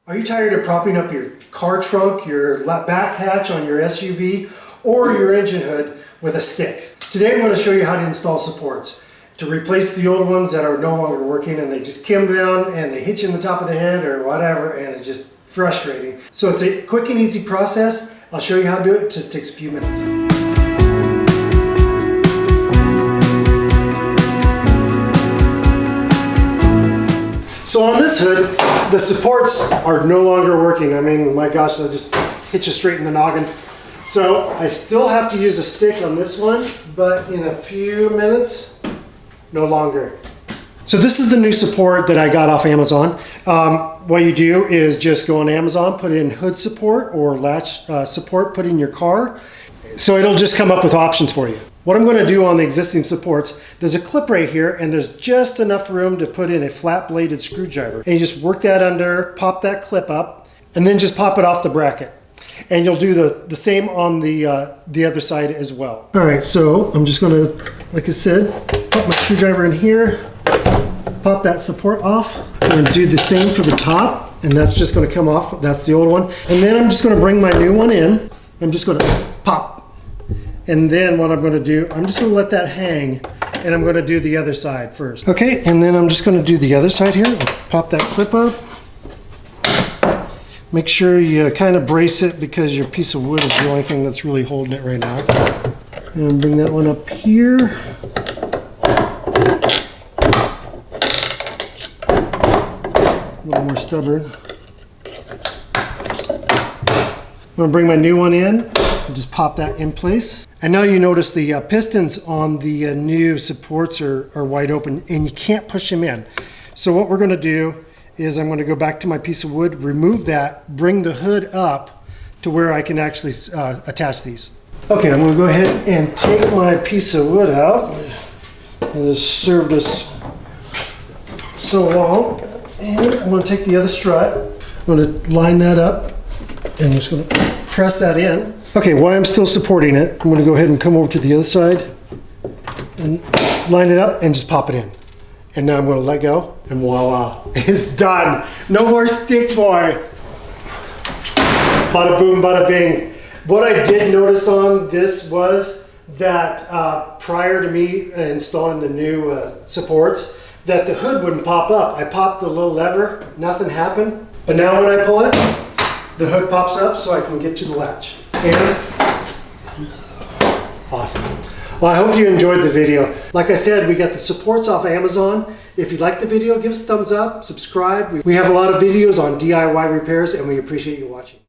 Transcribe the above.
Are you tired of propping up your car trunk, your back hatch on your SUV, or your engine hood with a stick? Today I'm going to show you how to install supports to replace the old ones that are no longer working and they just come down and they hit you in the top of the head or whatever, and it's just frustrating. So it's a quick and easy process. I'll show you how to do it. It just takes a few minutes. So on this hood, the supports are no longer working. I mean, my gosh, they'll just hit you straight in the noggin. So I still have to use a stick on this one, but in a few minutes, no longer. So this is the new support that I got off Amazon. What you do is just go on Amazon, put in hood support or latch support, put in your car. So it'll just come up with options for you. What I'm going to do on the existing supports, there's a clip right here and there's just enough room to put in a flat bladed screwdriver. And you just work that under, pop that clip up, and then just pop it off the bracket. And you'll do the same on the other side as well. All right, so I'm just going to, like I said, put my screwdriver in here, pop that support off. I'm going to do the same for the top, and that's just going to come off. That's the old one. And then I'm just going to bring my new one in. I'm just going to pop. And then what I'm going to do, I'm just going to let that hang, and I'm going to do the other side first. Okay, and then I'm just going to do the other side here. Pop that clip up. Make sure you kind of brace it because your piece of wood is the only thing that's really holding it right now. And bring that one up here. A little more stubborn. I'm going to bring my new one in and just pop that in place. And now you notice the pistons on the new supports are wide open and you can't push them in. So what we're going to do is I'm going to go back to my piece of wood, remove that, bring the hood up to where I can actually attach these. Okay, I'm going to go ahead and take my piece of wood out. It has served us so long. And I'm going to take the other strut. I'm going to line that up and just going to press that in. Okay, while I'm still supporting it, I'm going to go ahead and come over to the other side and line it up and just pop it in. And now I'm going to let go, and voila, it's done. No more stick, boy. Bada boom, bada bing. What I did notice on this was that prior to me installing the new supports, that the hood wouldn't pop up. I popped the little lever, nothing happened. But now when I pull it, the hood pops up so I can get to the latch. And awesome. Well, I hope you enjoyed the video. Like I said, we got the supports off Amazon. If you liked the video, give us a thumbs up, subscribe. We have a lot of videos on DIY repairs, and we appreciate you watching.